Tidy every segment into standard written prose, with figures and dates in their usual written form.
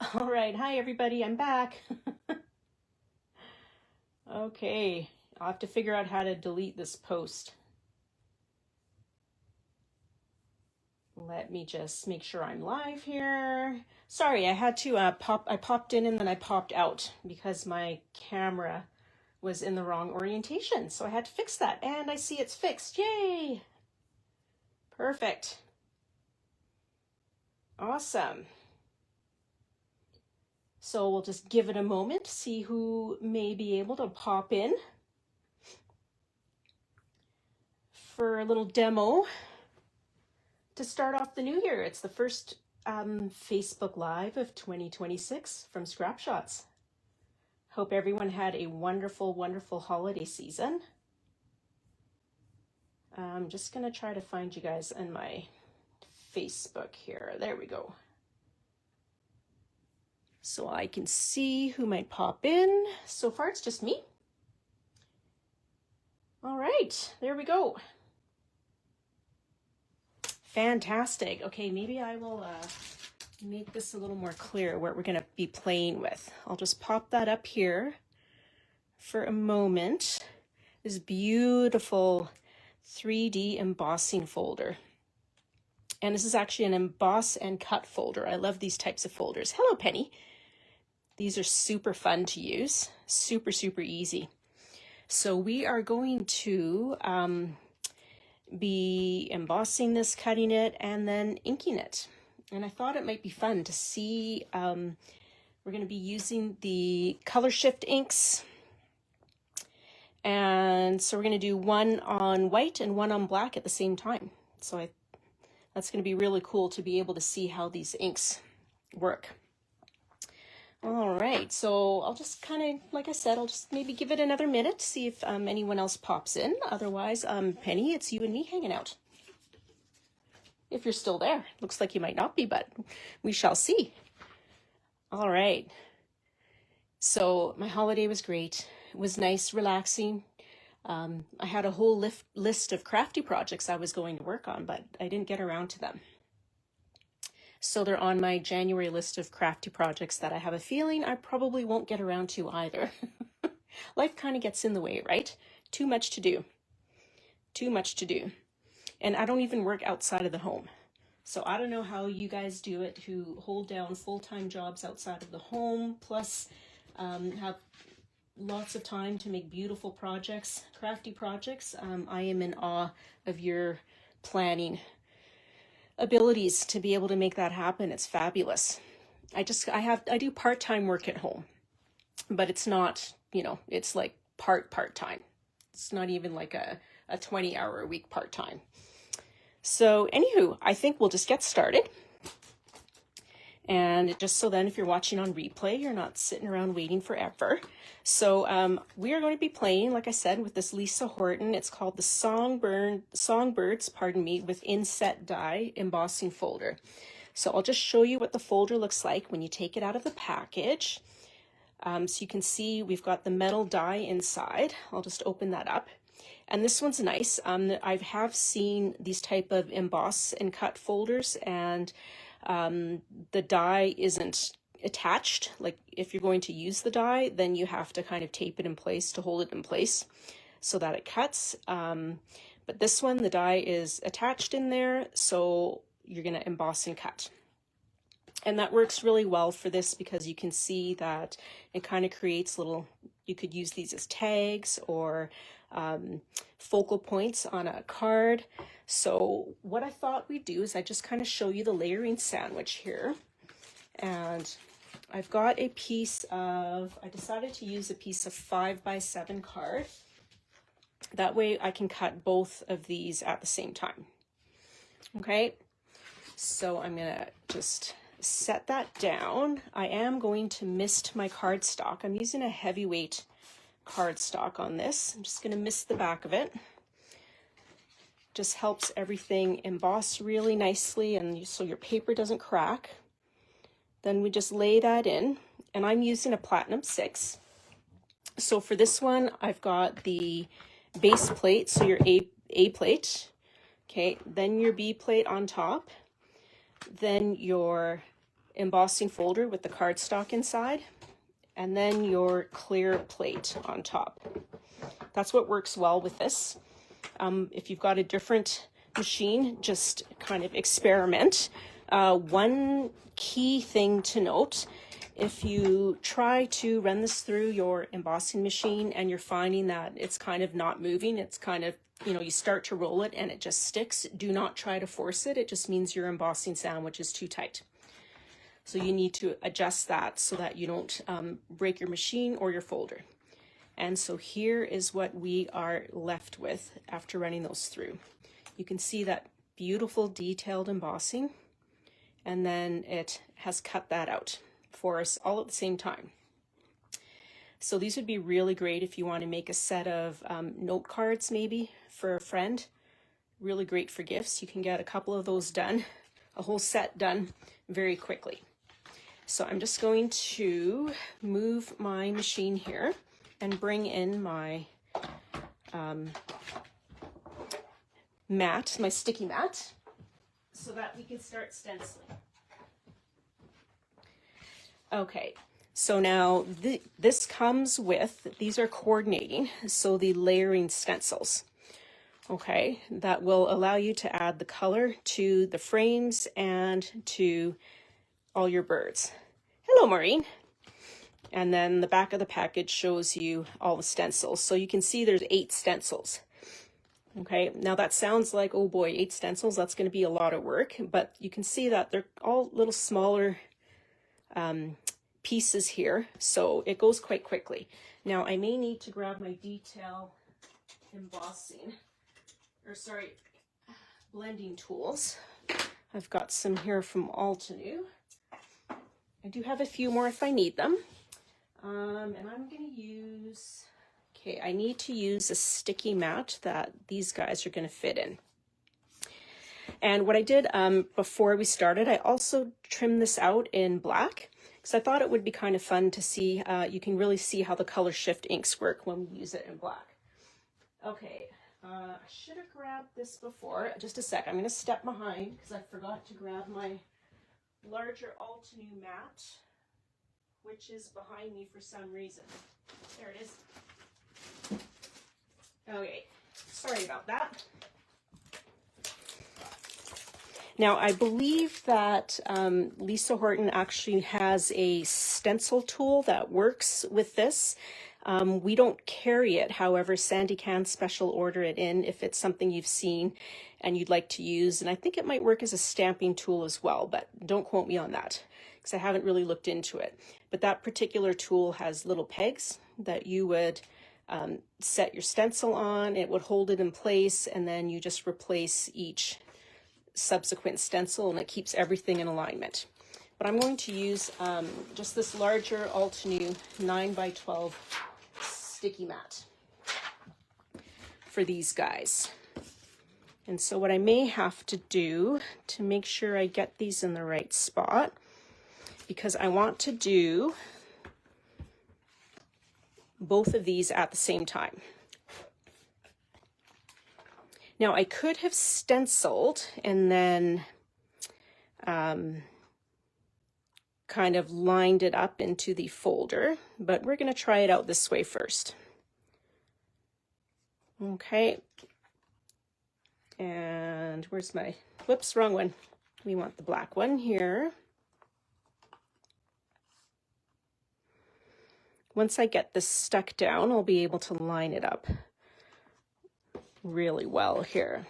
All right, hi everybody, I'm back. Okay, I'll have to figure out how to delete this post. Let me just make sure I'm live here. Sorry, I had to I popped in and then I popped out because my camera was in the wrong orientation. So I had to fix that and I see it's fixed. Yay! Perfect. Awesome. So we'll just give it a moment to see who may be able to pop in for a little demo to start off the new year. It's the first Facebook Live of 2026 from Scrap Shotz. Hope everyone had a wonderful, wonderful holiday season. I'm just going to try to find you guys in my Facebook here. There we go. So I can see who might pop in. So far, it's just me. All right, there we go. Fantastic. Okay, maybe I will make this a little more clear what we're going to be playing with. I'll just pop that up here for a moment. This beautiful 3D embossing folder. And this is actually an emboss and cut folder. I love these types of folders. Hello, Penny. These are super fun to use. Super, super easy. So we are going to be embossing this, cutting it, and then inking it. And I thought it might be fun to see. We're going to be using the color shift inks. And so we're going to do one on white and one on black at the same time. So that's going to be really cool to be able to see how these inks work. All right, so I'll just kind of, like I said, I'll just maybe give it another minute to see if anyone else pops in. Otherwise, Penny, it's you and me hanging out. If you're still there. Looks like you might not be, but we shall see. All right. So my holiday was great. It was nice, relaxing. I had a whole list of crafty projects I was going to work on, but I didn't get around to them. So they're on my January list of crafty projects that I have a feeling I probably won't get around to either. Life kind of gets in the way, right? Too much to do. Too much to do. And I don't even work outside of the home. So I don't know how you guys do it who hold down full-time jobs outside of the home, plus have lots of time to make beautiful projects, crafty projects. I am in awe of your planning abilities to be able to make that happen. It's fabulous. I do part-time work at home, but it's not, it's like part-time. It's not even like a 20-hour a week part-time. So anywho, I think we'll just get started. And just so then if you're watching on replay, you're not sitting around waiting forever. So we are going to be playing, like I said, with this Lisa Horton. It's called the Songbirds, with inset die embossing folder. So I'll just show you what the folder looks like when you take it out of the package. So you can see we've got the metal die inside. I'll just open that up. And this one's nice. I have seen these type of emboss and cut folders, and the die isn't attached. Like if you're going to use the die, then you have to kind of tape it in place to hold it in place so that it cuts. But this one, the die is attached in there, so you're going to emboss and cut. And that works really well for this because you can see that it kind of creates you could use these as tags or focal points on a card. So what I thought we'd do is I just kind of show you the layering sandwich here. And I've got I decided to use a piece of 5x7 card. That way I can cut both of these at the same time. Okay, so I'm gonna just set that down. I am going to mist my cardstock. I'm using a heavyweight cardstock on this. I'm just going to mist the back of it. Just helps everything emboss really nicely, and so your paper doesn't crack. Then we just lay that in, and I'm using a Platinum 6. So for this one, I've got the base plate, so your A plate, okay, then your B plate on top, then your embossing folder with the cardstock inside, and then your clear plate on top. That's what works well with this. If you've got a different machine, just kind of experiment. One key thing to note, if you try to run this through your embossing machine and you're finding that it's kind of not moving, it's kind of, you know, you start to roll it and it just sticks, do not try to force it. It just means your embossing sandwich is too tight. So you need to adjust that so that you don't break your machine or your folder. And so here is what we are left with after running those through. You can see that beautiful detailed embossing, and then it has cut that out for us all at the same time. So these would be really great if you want to make a set of note cards maybe for a friend. Really great for gifts. You can get a couple of those done, a whole set done very quickly. So I'm just going to move my machine here and bring in my mat, my sticky mat, so that we can start stenciling. Okay, so now this comes with, these are coordinating, so the layering stencils, okay, that will allow you to add the color to the frames and to all your birds. Hello, Maureen. And then the back of the package shows you all the stencils. So you can see there's 8 stencils. Okay, now that sounds like, oh boy, 8 stencils, that's going to be a lot of work, but you can see that they're all little smaller pieces here, so it goes quite quickly. Now I may need to grab my detail embossing, or sorry, blending tools. I've got some here from Altenew. I do have a few more if I need them. And I'm going to use, okay, I need to use a sticky mat that these guys are going to fit in. And what I did before we started, I also trimmed this out in black because I thought it would be kind of fun to see, you can really see how the color shift inks work when we use it in black. Okay, I should have grabbed this before. Just a sec, I'm going to step behind because I forgot to grab my larger Altenew mat, which is behind me for some reason. There it is. Okay, sorry about that. Now, I believe that Lisa Horton actually has a stencil tool that works with this. We don't carry it, however, Sandy can special order it in if it's something you've seen and you'd like to use. And I think it might work as a stamping tool as well, but don't quote me on that because I haven't really looked into it. But that particular tool has little pegs that you would set your stencil on. It would hold it in place, and then you just replace each subsequent stencil, and it keeps everything in alignment. But I'm going to use just this larger Altenew 9x12 sticky mat for these guys. And so what I may have to do to make sure I get these in the right spot, because I want to do both of these at the same time. Now I could have stenciled and then kind of lined it up into the folder, but we're going to try it out this way first. Okay. And where's my, whoops, wrong one. We want the black one here. Once I get this stuck down, I'll be able to line it up really well here.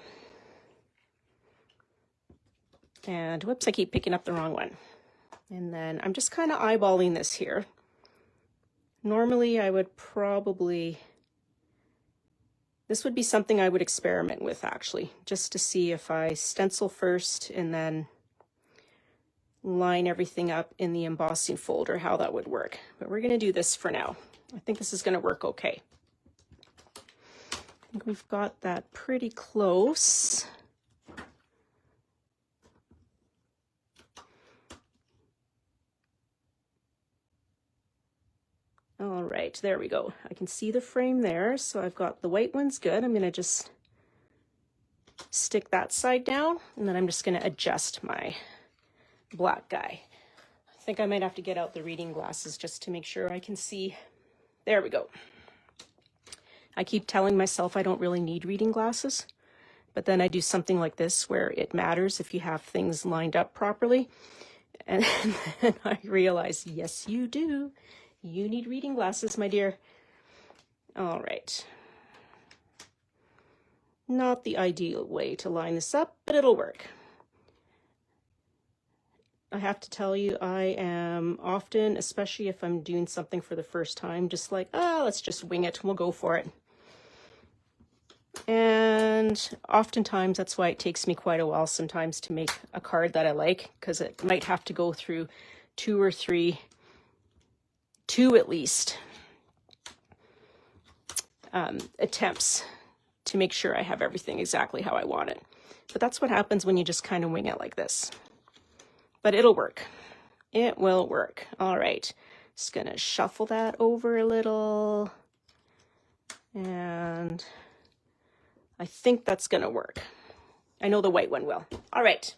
And whoops, I keep picking up the wrong one. And then I'm just kind of eyeballing this here. Normally I would probably, this would be something I would experiment with actually, just to see if I stencil first and then line everything up in the embossing folder, how that would work. But we're going to do this for now. I think this is going to work okay. I think we've got that pretty close. All right, there we go. I can see the frame there, so I've got the white one's good. I'm going to just stick that side down, and then I'm just going to adjust my black guy. I think I might have to get out the reading glasses just to make sure I can see. There we go. I keep telling myself I don't really need reading glasses, but then I do something like this where it matters if you have things lined up properly. And then I realize, yes, you do. You need reading glasses, my dear. All right. Not the ideal way to line this up, but it'll work. I have to tell you, I am often, especially if I'm doing something for the first time, just like, let's just wing it. We'll go for it. And oftentimes that's why it takes me quite a while sometimes to make a card that I like, because it might have to go through two at least attempts to make sure I have everything exactly how I want it. But that's what happens when you just kind of wing it like this. But it'll work. It will work. All right. Just gonna shuffle that over a little. And I think that's gonna work. I know the white one will. All right.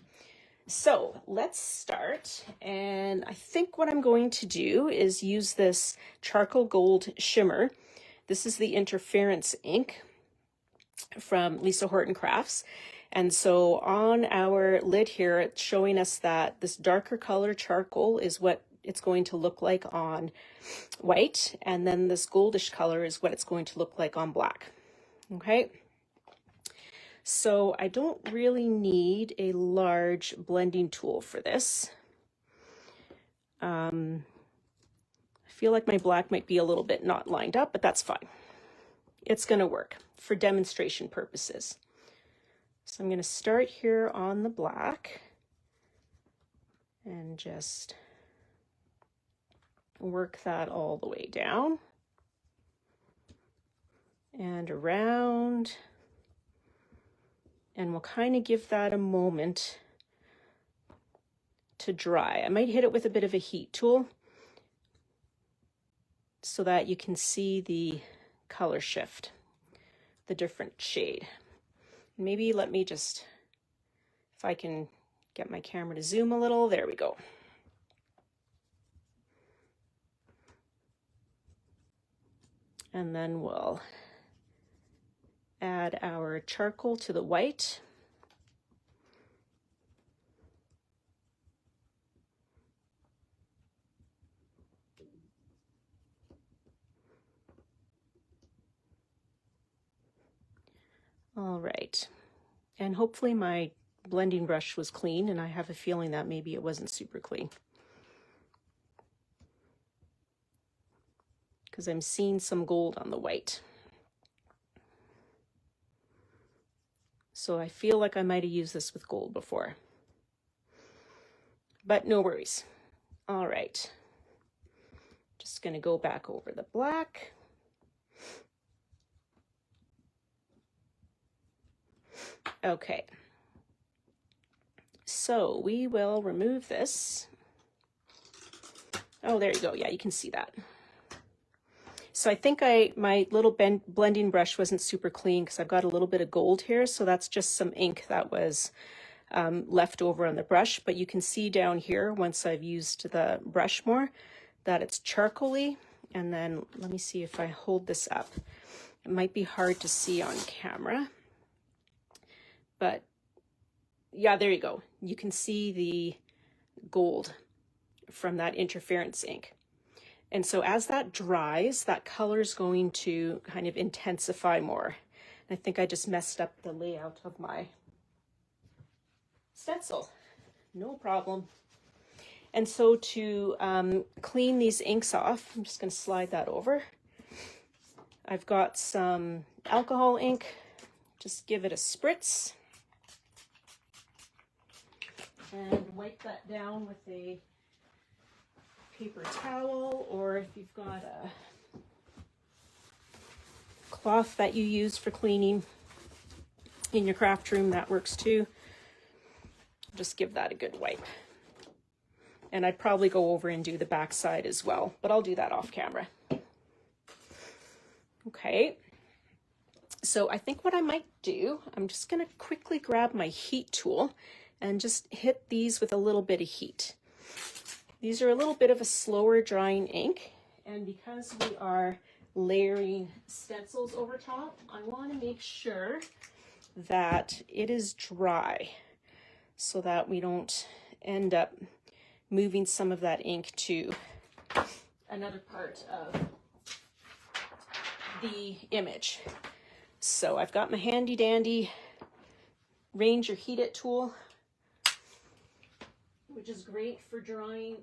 So let's start. And I think what I'm going to do is use this charcoal gold shimmer. This is the interference ink from Lisa Horton Crafts. And so on our lid here, it's showing us that this darker color charcoal is what it's going to look like on white. And then this goldish color is what it's going to look like on black. Okay. So I don't really need a large blending tool for this. I feel like my black might be a little bit not lined up, but that's fine. It's going to work for demonstration purposes. So I'm going to start here on the black and just work that all the way down and around. And we'll kind of give that a moment to dry. I might hit it with a bit of a heat tool so that you can see the color shift, the different shade. Maybe let me just, if I can get my camera to zoom a little, there we go. And then we'll add our charcoal to the white. All right, and hopefully my blending brush was clean, and I have a feeling that maybe it wasn't super clean, because I'm seeing some gold on the white. So I feel like I might have used this with gold before, but no worries. All right, just gonna go back over the black. Okay, so we will remove this. Oh, there you go. Yeah, you can see that. So I think my little blending brush wasn't super clean because I've got a little bit of gold here. So that's just some ink that was left over on the brush. But you can see down here, once I've used the brush more, that it's charcoaly. And then let me see if I hold this up. It might be hard to see on camera. But yeah, there you go. You can see the gold from that interference ink. And so as that dries, that color is going to kind of intensify more. And I think I just messed up the layout of my stencil. No problem. And so to clean these inks off, I'm just going to slide that over. I've got some alcohol ink. Just give it a spritz. And wipe that down with a paper towel, or if you've got a cloth that you use for cleaning in your craft room, that works too. Just give that a good wipe. And I'd probably go over and do the back side as well, but I'll do that off camera. Okay, so I think what I might do, I'm just gonna quickly grab my heat tool and just hit these with a little bit of heat. These are a little bit of a slower drying ink, and because we are layering stencils over top, I want to make sure that it is dry so that we don't end up moving some of that ink to another part of the image. So I've got my handy dandy Ranger Heat It tool, which is great for drying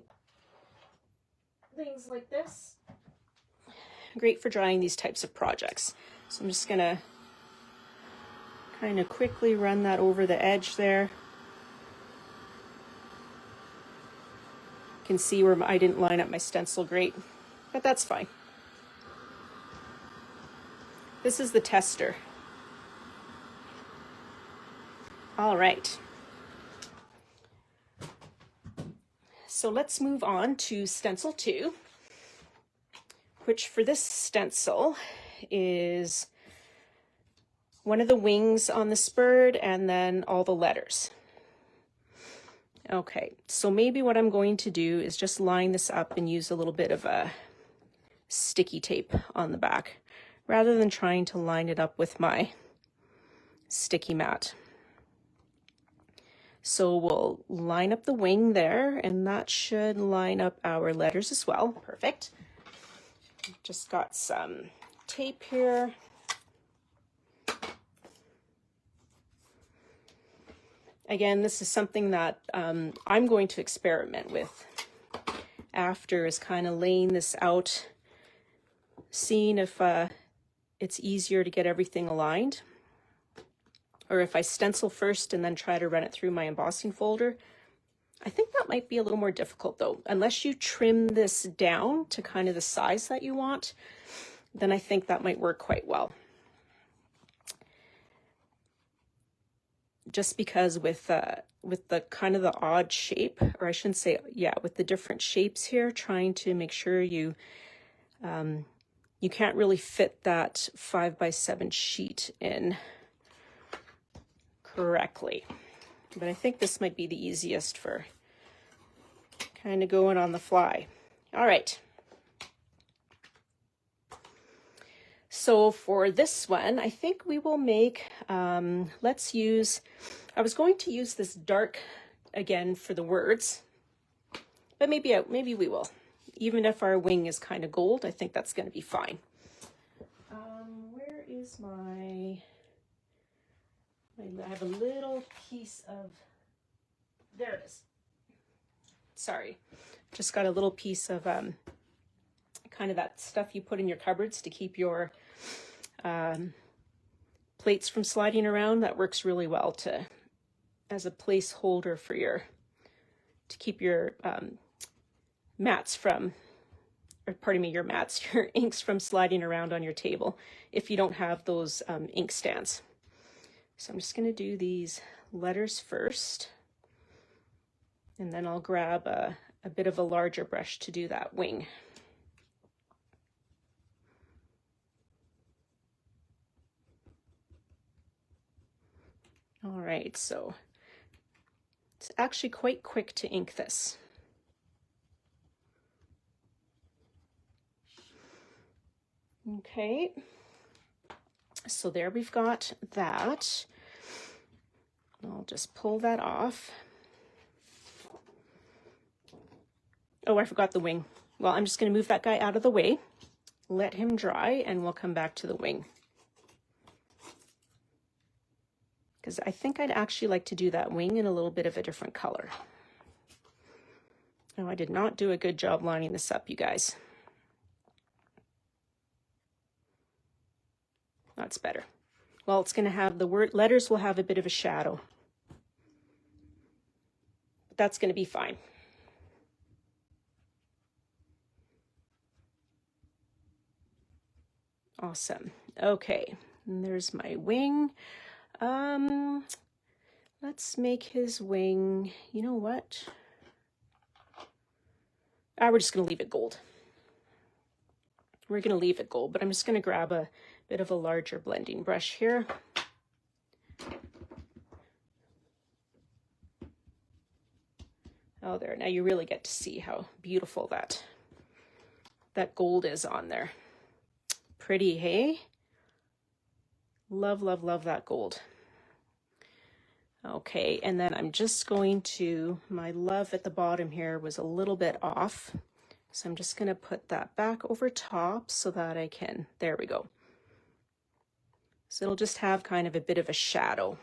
things like this. Great for drying these types of projects. So I'm just gonna kind of quickly run that over the edge there. You can see where I didn't line up my stencil great, but that's fine. This is the tester. All right. So let's move on to stencil 2, which for this stencil is one of the wings on this bird and then all the letters. Okay, so maybe what I'm going to do is just line this up and use a little bit of a sticky tape on the back rather than trying to line it up with my sticky mat. So we'll line up the wing there, and that should line up our letters as well. Perfect. Just got some tape here. Again, this is something that I'm going to experiment with after, is kind of laying this out, seeing if it's easier to get everything aligned, or if I stencil first and then try to run it through my embossing folder. I think that might be a little more difficult though. Unless you trim this down to kind of the size that you want, then I think that might work quite well. Just because with the kind of the odd shape, or I shouldn't say, yeah, with the different shapes here, trying to make sure you can't really fit that 5x7 sheet in correctly. But I think this might be the easiest for kind of going on the fly. All right. So for this one, I think we will make, let's use, I was going to use this dark again for the words, but maybe we will. Even if our wing is kind of gold, I think that's going to be fine. Where is I have a little piece of, there it is. Sorry, just got a little piece of kind of that stuff you put in your cupboards to keep your plates from sliding around. That works really well as a placeholder for to keep your mats from, or pardon me, your inks from sliding around on your table if you don't have those ink stands. So I'm just going to do these letters first, and then I'll grab a bit of a larger brush to do that wing. All right, so it's actually quite quick to ink this. Okay, so there we've got that. I'll just pull that off. Oh, I forgot the wing. Well, I'm just going to move that guy out of the way, let him dry, and we'll come back to the wing. Because I think I'd actually like to do that wing in a little bit of a different color. Oh, I did not do a good job lining this up, you guys. That's better. Well, it's going to have the letters will have a bit of a shadow. But that's going to be fine. Awesome. Okay, and there's my wing. Let's make his wing, you know what? We're just going to leave it gold. We're going to leave it gold, but I'm just going to grab a bit of a larger blending brush here. Oh, there. Now you really get to see how beautiful that gold is on there. Pretty, hey? Love, love, love that gold. Okay, and then I'm just going to, my love at the bottom here was a little bit off. So I'm just going to put that back over top so that I can, there we go. So it'll just have kind of a bit of a shadow.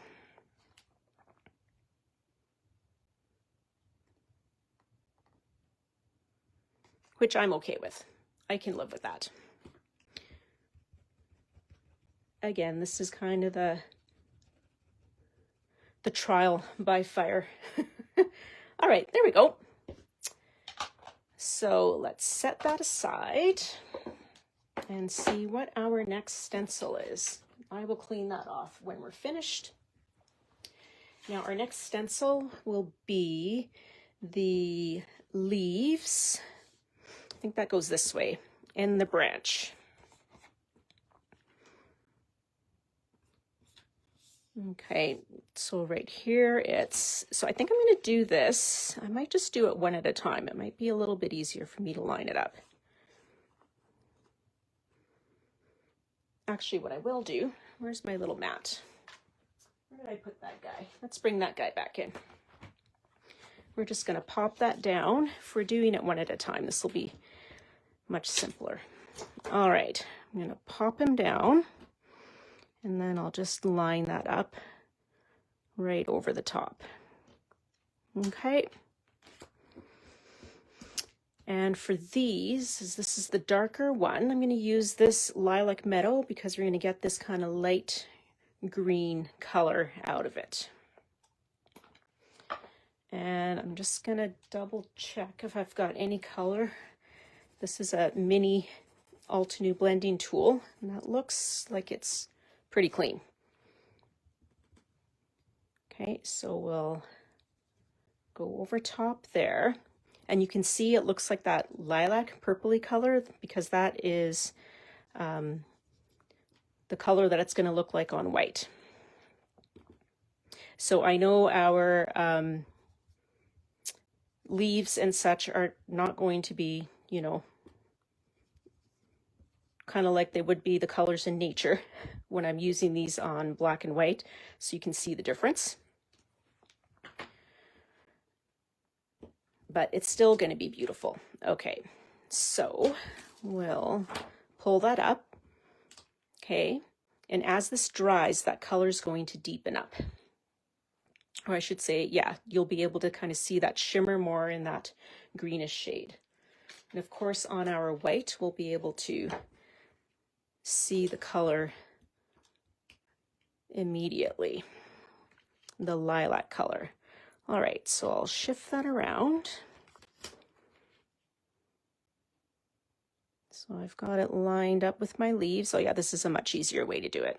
Which I'm okay with. I can live with that. Again, this is kind of the trial by fire. All right, there we go. So let's set that aside and see what our next stencil is. I will clean that off when we're finished. Now our next stencil will be the leaves. I think that goes this way, and the branch. Okay, so right here so I think I'm going to do this. I might just do it one at a time. It might be a little bit easier for me to line it up. Actually, what I will do, where's my little mat? Where did I put that guy? Let's bring that guy back in. We're just going to pop that down. If we're doing it one at a time, this will be much simpler. All right, I'm going to pop him down. And then I'll just line that up right over the top. Okay. And for these, this is the darker one, I'm going to use this Lilac Meadow because we're going to get this kind of light green color out of it. And I'm just going to double check if I've got any color. This is a mini Altenew blending tool, and that looks like it's pretty clean. Okay, so we'll go over top there, and you can see it looks like that lilac purpley color because that is the color that it's going to look like on white. So I know our leaves and such are not going to be, you know, kind of like they would be the colors in nature when I'm using these on black and white, so you can see the difference. But it's still going to be beautiful. Okay, so we'll pull that up. Okay, and as this dries, that color is going to deepen up. Or I should say, yeah, you'll be able to kind of see that shimmer more in that greenish shade. And of course, on our white, we'll be able to see the color immediately, the lilac color. All right, so I'll shift that around. So I've got it lined up with my leaves. Oh yeah, this is a much easier way to do it.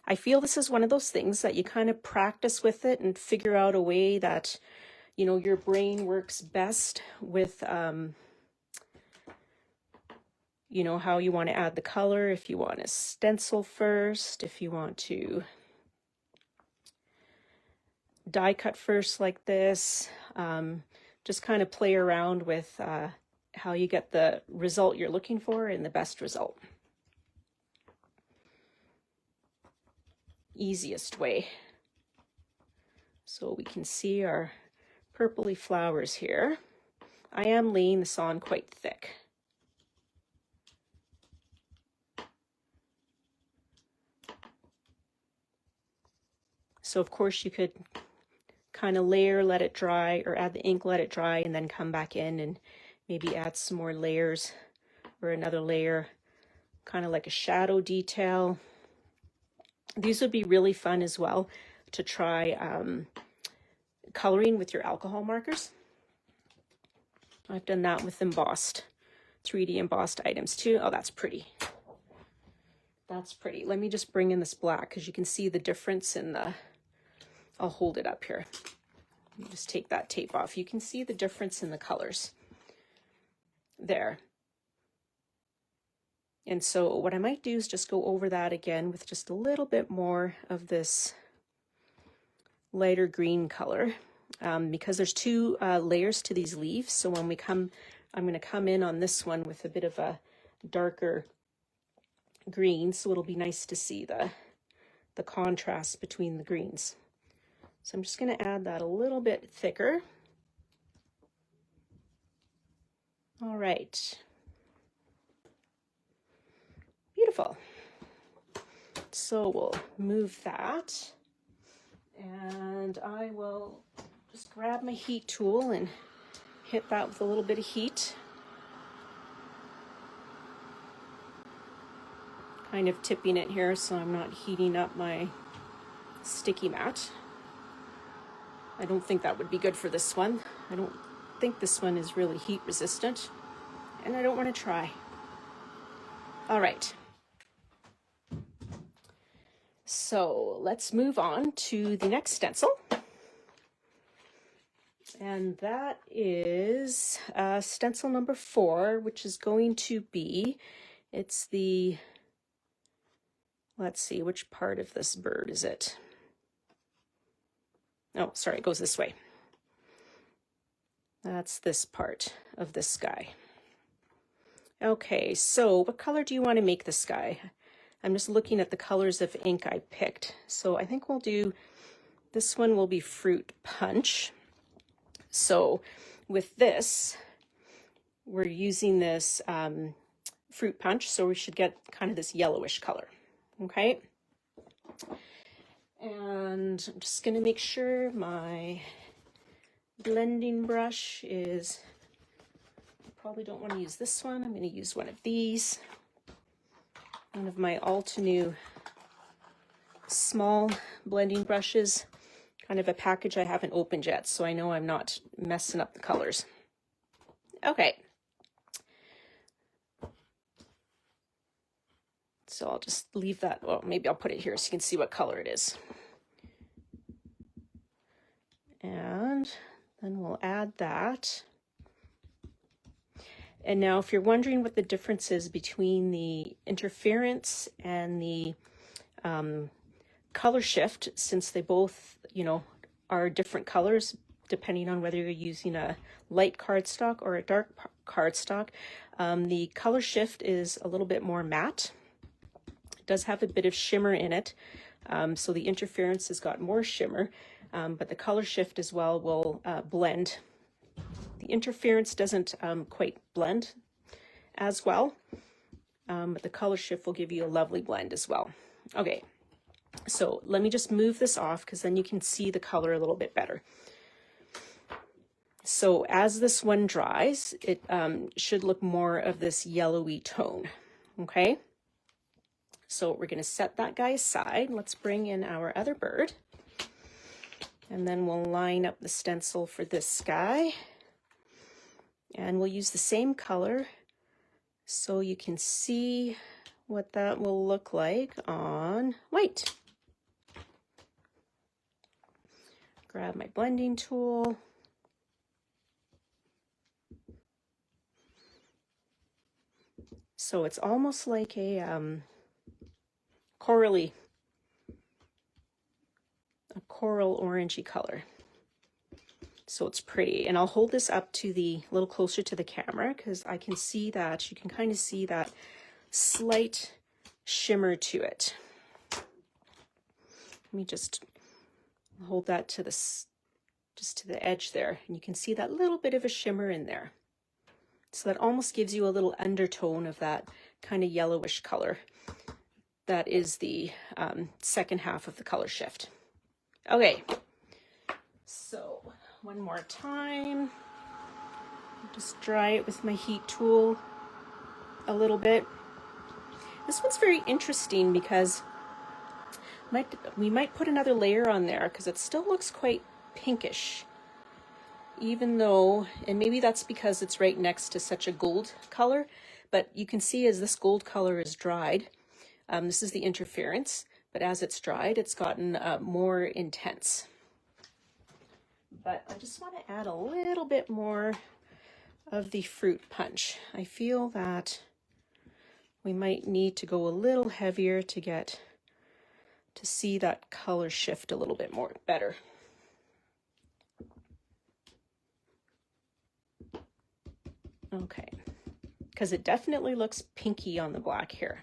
I feel this is one of those things that you kind of practice with it and figure out a way that, you know, your brain works best with, you know, how you want to add the color, if you want to stencil first, if you want to die cut first like this, just kind of play around with how you get the result you're looking for and the best result. Easiest way. So we can see our purpley flowers here. I am laying this on quite thick. So of course you could kind of layer, let it dry, or add the ink, let it dry, and then come back in and maybe add some more layers or another layer, kind of like a shadow detail. These would be really fun as well to try coloring with your alcohol markers. I've done that with embossed, 3D embossed items too. Oh, that's pretty. That's pretty. Let me just bring in this black because you can see the difference in the, I'll hold it up here. Let me just take that tape off. You can see the difference in the colors there. And so what I might do is just go over that again with just a little bit more of this lighter green color because there's two layers to these leaves. So when I'm going to come in on this one with a bit of a darker green, so it'll be nice to see the contrast between the greens. So I'm just going to add that a little bit thicker. All right. Beautiful. So we'll move that, and I will just grab my heat tool and hit that with a little bit of heat. Kind of tipping it here so I'm not heating up my sticky mat. I don't think that would be good for this one. I don't think this one is really heat resistant, and I don't want to try. All right. So let's move on to the next stencil. And that is stencil number 4, which is going to be, it's the, let's see, which part of this bird is it? Oh, sorry, it goes this way. That's this part of this sky. Okay, so what color do you want to make the sky? I'm just looking at the colors of ink I picked. So I think we'll do, this one will be Fruit Punch. So with this, we're using this Fruit Punch, so we should get kind of this yellowish color, okay? And I'm just gonna make sure my blending brush is, I probably don't want to use this one. I'm gonna use one of these. One of my Altenew small blending brushes, kind of a package I haven't opened yet, so I know I'm not messing up the colors. Okay. So I'll just leave that, well, maybe I'll put it here so you can see what color it is. And then we'll add that. And now if you're wondering what the difference is between the interference and the color shift, since they both, you know, are different colors depending on whether you're using a light cardstock or a dark cardstock, the color shift is a little bit more matte. It does have a bit of shimmer in it, so the interference has got more shimmer, but the color shift as well will blend. The interference doesn't quite blend as well, but the color shift will give you a lovely blend as well. Okay, so let me just move this off because then you can see the color a little bit better. So as this one dries, it should look more of this yellowy tone, okay? So we're going to set that guy aside. Let's bring in our other bird, and then we'll line up the stencil for this guy. And we'll use the same color so you can see what that will look like on white. Grab my blending tool. So it's almost like a corally, a coral orangey color. So it's pretty, and I'll hold this up to the, a little closer to the camera because I can see that, you can kind of see that slight shimmer to it. Let me just hold that to this, just to the edge there, and you can see that little bit of a shimmer in there. So that almost gives you a little undertone of that kind of yellowish color. That is the second half of the color shift. Okay, so one more time, just dry it with my heat tool a little bit. This one's very interesting because we might put another layer on there because it still looks quite pinkish, even though, and maybe that's because it's right next to such a gold color, but you can see as this gold color is dried, this is the interference, but as it's dried, it's gotten more intense. But I just want to add a little bit more of the Fruit Punch. I feel that we might need to go a little heavier to get to see that color shift a little bit more better. Okay, because it definitely looks pinky on the black here.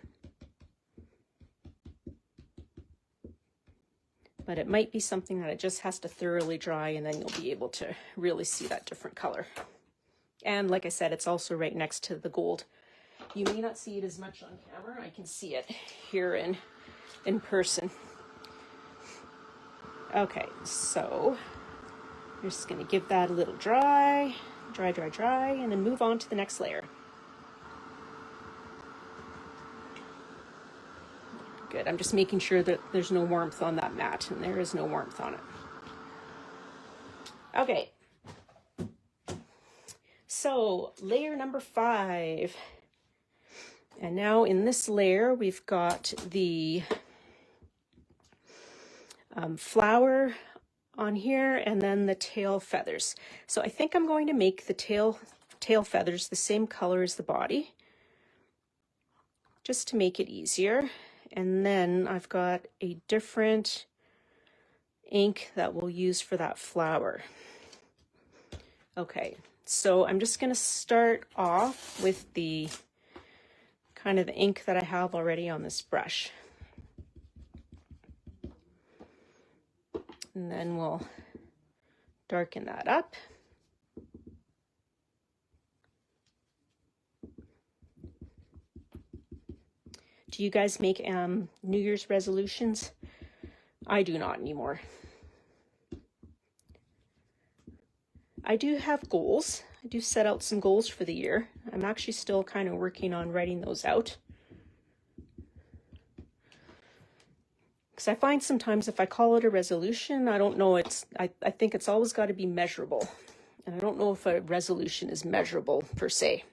But it might be something that it just has to thoroughly dry, and then you'll be able to really see that different color. And like I said, it's also right next to the gold. You may not see it as much on camera. I can see it here in person. Okay, so you're just gonna give that a little dry, and then move on to the next layer. Good, I'm just making sure that there's no warmth on that mat, and there is no warmth on it. Okay, so layer number 5. And now in this layer, we've got the flower on here, and then the tail feathers. So I think I'm going to make the tail feathers the same color as the body, just to make it easier. And then I've got a different ink that we'll use for that flower. Okay, so I'm just going to start off with the kind of the ink that I have already on this brush. And then we'll darken that up. Do you guys make New Year's resolutions? I do not anymore. I do have goals. I do set out some goals for the year. I'm actually still kind of working on writing those out. Because I find sometimes if I call it a resolution, I don't know, I think it's always got to be measurable. And I don't know if a resolution is measurable per se.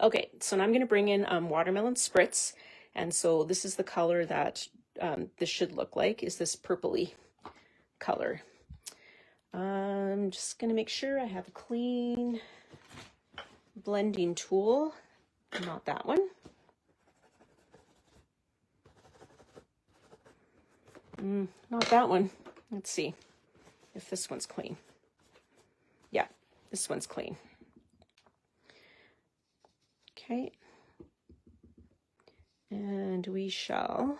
Okay, so now I'm going to bring in watermelon spritz. And so this is the color that this should look like, is this purpley color. I'm just going to make sure I have a clean blending tool. Not that one. Not that one. Let's see if this one's clean. Yeah, this one's clean. Okay. And we shall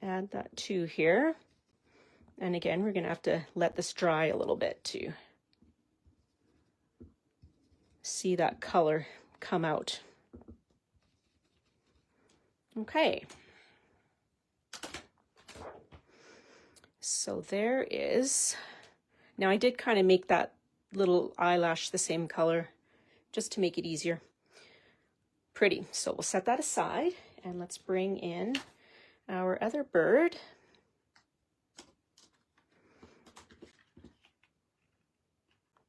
add that to here. And again, we're going to have to let this dry a little bit to see that color come out. Okay. So there is, now I did kind of make that little eyelash the same color just to make it easier. Pretty. So we'll set that aside and let's bring in our other bird.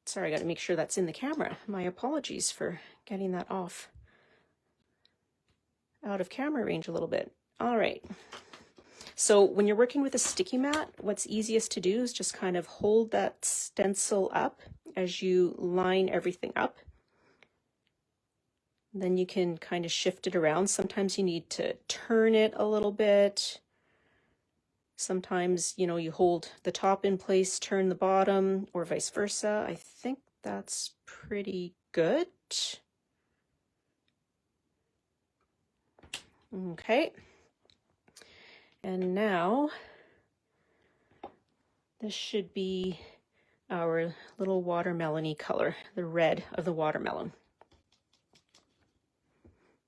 Sorry, I got to make sure that's in the camera. My apologies for getting that off out of camera range a little bit. All right. So when you're working with a sticky mat, what's easiest to do is just kind of hold that stencil up as you line everything up. Then you can kind of shift it around. Sometimes you need to turn it a little bit. Sometimes, you know, you hold the top in place, turn the bottom, or vice versa. I think that's pretty good. Okay. And now this should be our little watermelon-y color, the red of the watermelon.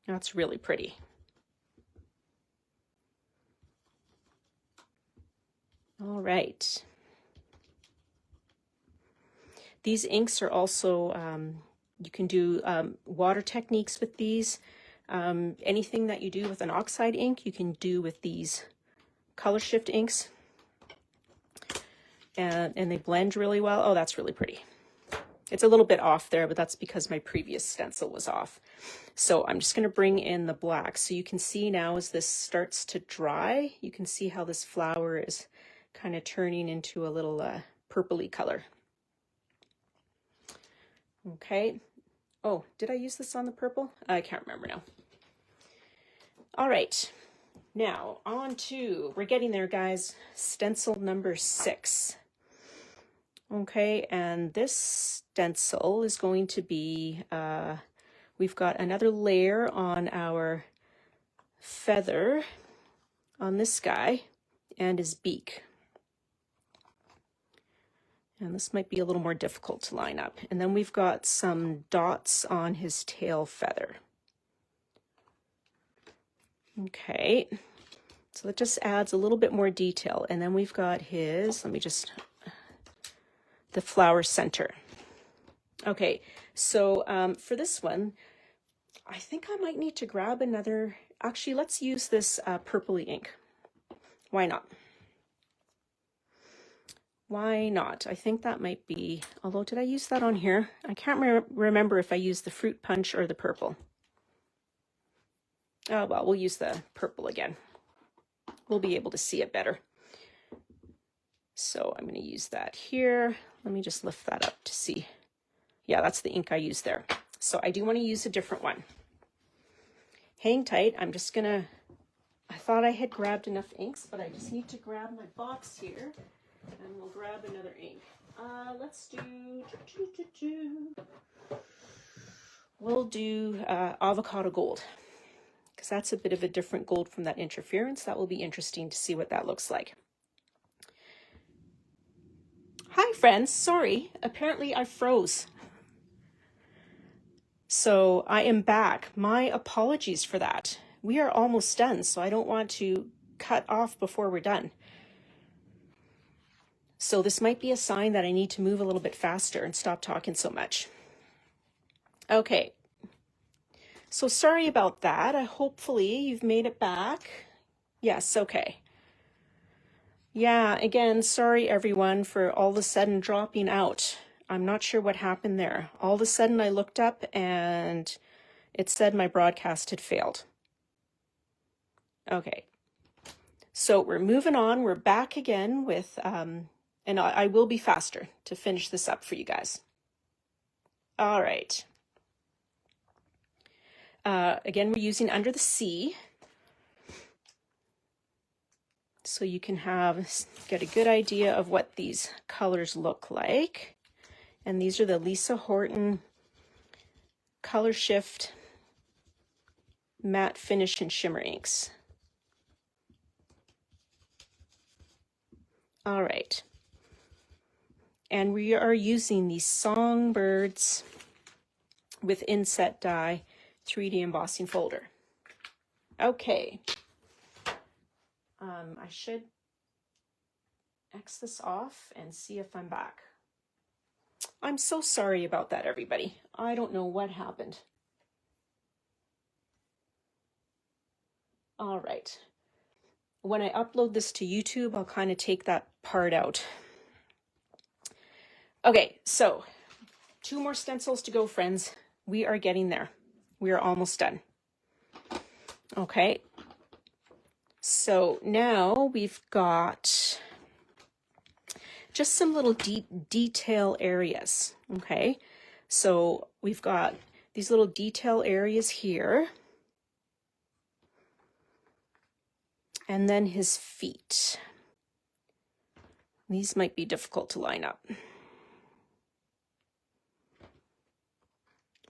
That's really pretty. All right. These inks are also, you can do water techniques with these. Anything that you do with an oxide ink, you can do with these color shift inks. And they blend really well. Oh, that's really pretty. It's a little bit off there, but that's because my previous stencil was off. So I'm just going to bring in the black. So you can see now as this starts to dry, you can see how this flower is kind of turning into a little purpley color. Okay. Oh, did I use this on the purple? I can't remember now. All right. Now on to, we're getting there, guys. Stencil number 6. Okay, and this stencil is going to be, we've got another layer on our feather on this guy and his beak. And this might be a little more difficult to line up. And then we've got some dots on his tail feather. Okay, so that just adds a little bit more detail. And then we've got his, the flower center. Okay, so for this one, I think I might need to grab another, actually let's use this purpley ink. Why not? Why not? I think that might be, although did I use that on here? I can't remember if I used the fruit punch or the purple. Oh, well, we'll use the purple again. We'll be able to see it better. So I'm going to use that here. Let me just lift that up to see. Yeah, that's the ink I used there. So I do want to use a different one. Hang tight. I'm just going to, I thought I had grabbed enough inks, but I just need to grab my box here. And we'll grab another ink. Let's do, we'll do avocado gold, because that's a bit of a different gold from that interference. That will be interesting to see what that looks like. Hi friends, sorry, apparently I froze. So I am back. My apologies for that. We are almost done, so I don't want to cut off before we're done. So this might be a sign that I need to move a little bit faster and stop talking so much. Okay, so sorry about that. Hopefully you've made it back. Yes, okay. Yeah, again, sorry everyone for all of a sudden dropping out. I'm not sure what happened there. All of a sudden I looked up and it said my broadcast had failed. Okay, so we're moving on. We're back again with... and I will be faster to finish this up for you guys. All right. Again, we're using Under the Sea. So you can get a good idea of what these colors look like. And these are the Lisa Horton Color Shift Matte Finish and Shimmer inks. All right. And we are using these Songbirds with Inset Die 3D embossing folder. Okay. I should X this off and see if I'm back. I'm so sorry about that, everybody. I don't know what happened. All right. When I upload this to YouTube, I'll kind of take that part out. Okay, so 2 more stencils to go, friends. We are getting there. We are almost done. Okay. So now we've got just some little detail areas. Okay. So we've got these little detail areas here. And then his feet. These might be difficult to line up.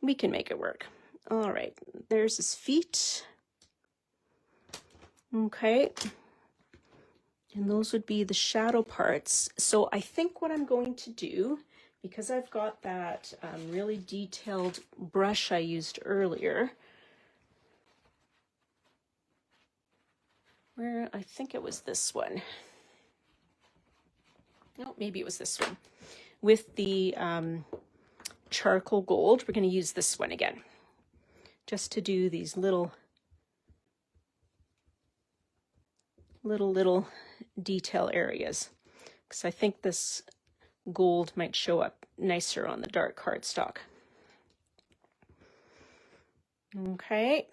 We can make it work. All right, there's his feet. Okay. And those would be the shadow parts. So I think what I'm going to do, because I've got that really detailed brush I used earlier, where I think it was this one. No, maybe it was this one. With the charcoal gold, we're going to use this one again, just to do these little detail areas, because I think this gold might show up nicer on the dark cardstock. Okay.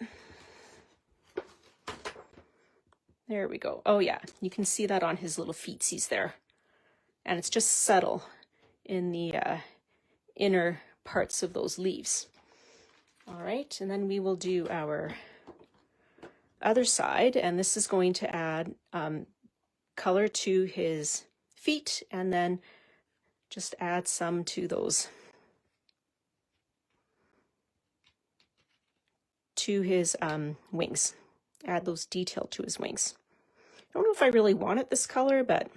There we go. Oh yeah, you can see that on his little feetsies there. And it's just subtle in the inner parts of those leaves. All right, and then we will do our other side, and this is going to add color to his feet and then just add some to those, to his wings. Add those detail to his wings. I don't know if I really want it this color, but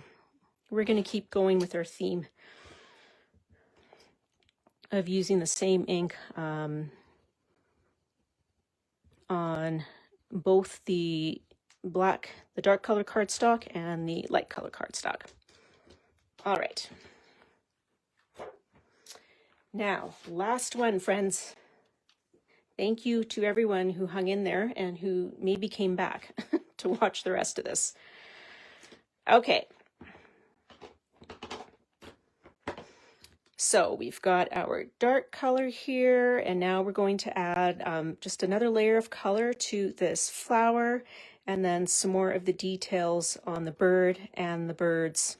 we're going to keep going with our theme of using the same ink on both the dark color cardstock and the light color cardstock. All right. Now, last one, friends. Thank you to everyone who hung in there and who maybe came back to watch the rest of this. Okay. So we've got our dark color here, and now we're going to add just another layer of color to this flower, and then some more of the details on the bird and the bird's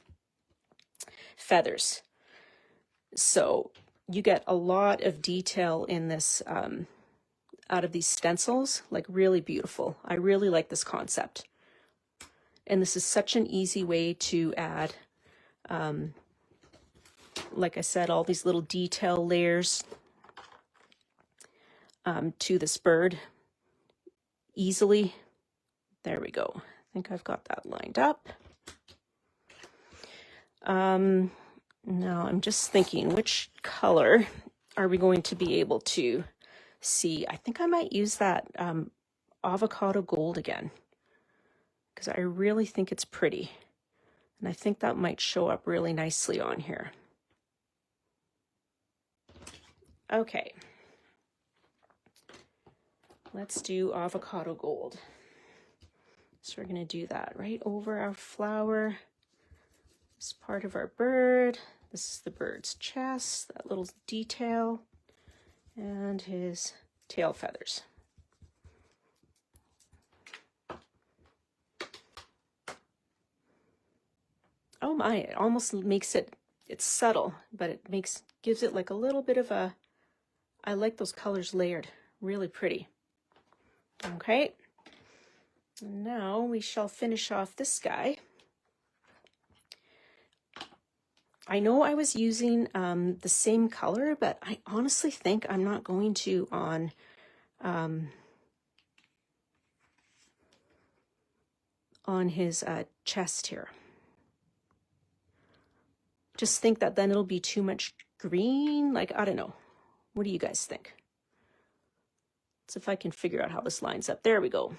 feathers. So you get a lot of detail in this out of these stencils, like really beautiful. I really like this concept. And this is such an easy way to add, like I said, all these little detail layers to this bird easily. There we go. I think I've got that lined up. Now I'm just thinking, which color are we going to be able to see? I think I might use that avocado gold again, because I really think it's pretty. And I think that might show up really nicely on here. Okay. Let's do avocado gold. So we're going to do that right over our flower. This part of our bird. This is the bird's chest, that little detail, and his tail feathers. Oh my, it almost makes it, it's subtle, but it gives it like a little bit of a, I like those colors layered, really pretty. Okay, and now we shall finish off this guy. I know I was using the same color, but I honestly think I'm not going to on his chest here. Just think that then it'll be too much green. Like, I don't know. What do you guys think? Let's see if I can figure out how this lines up. There we go.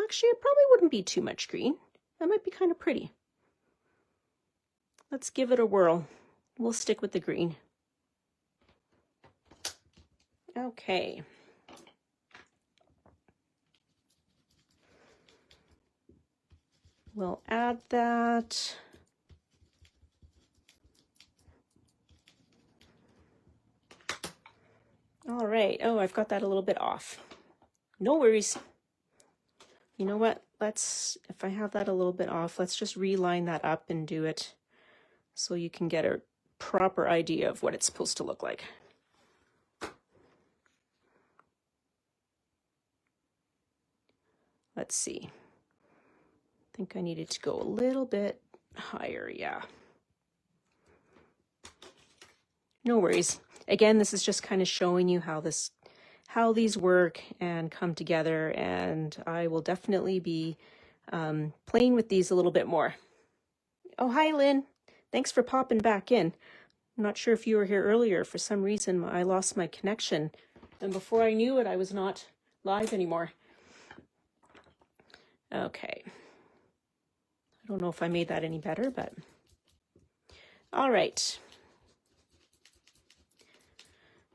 Actually, it probably wouldn't be too much green. That might be kind of pretty. Let's give it a whirl. We'll stick with the green. Okay. We'll add that. All right. Oh, I've got that a little bit off. No worries. You know what? If I have that a little bit off, let's just reline that up and do it so you can get a proper idea of what it's supposed to look like. Let's see. I think I needed to go a little bit higher, yeah. No worries. Again, this is just kind of showing you how these work and come together, and I will definitely be playing with these a little bit more. Oh, hi, Lynn. Thanks for popping back in. I'm not sure if you were here earlier. For some reason, I lost my connection, and before I knew it, I was not live anymore. Okay. I don't know if I made that any better, but all right.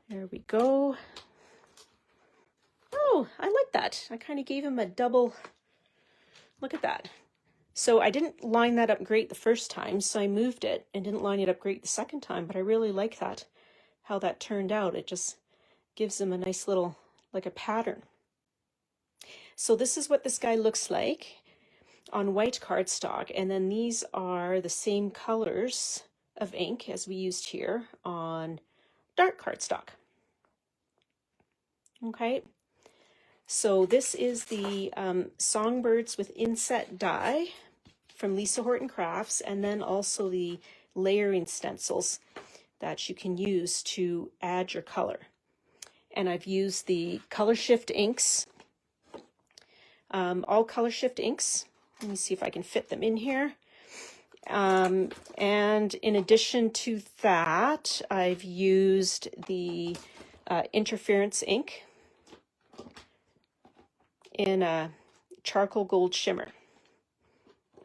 There we go. Oh, I like that. I kind of gave him a double. Look at that. So I didn't line that up great the first time, so I moved it and didn't line it up great the second time, but I really like that, how that turned out. It just gives him a nice little, like a pattern. So this is what this guy looks like on white cardstock, and then these are the same colors of ink as we used here on dark cardstock. Okay. So this is the Songbirds with inset die from Lisa Horton Crafts, and then also the layering stencils. that you can use to add your color. And I've used the Color Shift inks, all Color Shift inks. Let me see if I can fit them in here. And in addition to that, I've used the Interference ink in a charcoal gold shimmer.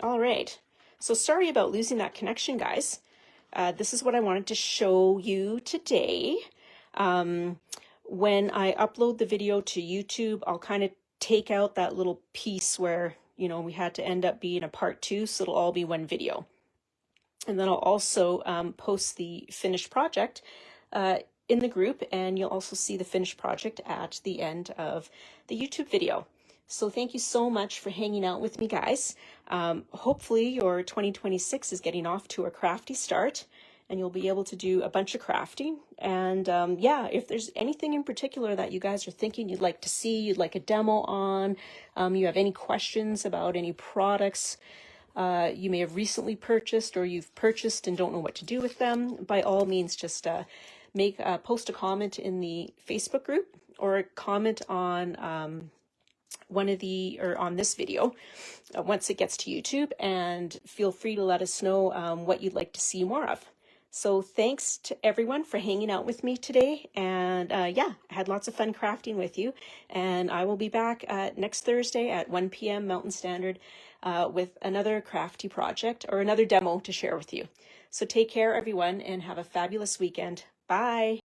All right, so sorry about losing that connection, guys. This is what I wanted to show you today. When I upload the video to YouTube, I'll kind of take out that little piece where, you know, we had to end up being a part 2, so it'll all be one video. And then I'll also post the finished project in the group, and you'll also see the finished project at the end of the YouTube video. So thank you so much for hanging out with me, guys. Hopefully your 2026 is getting off to a crafty start, and you'll be able to do a bunch of crafting. And yeah, if there's anything in particular that you guys are thinking you'd like to see, you'd like a demo on, you have any questions about any products you may have recently purchased or you've purchased and don't know what to do with them, by all means, just post a comment in the Facebook group or comment on on this video once it gets to YouTube, and feel free to let us know what you'd like to see more of. So thanks to everyone for hanging out with me today, and yeah, I had lots of fun crafting with you, and I will be back next Thursday at 1 p.m. Mountain Standard with another crafty project or another demo to share with you. So take care, everyone, and have a fabulous weekend. Bye.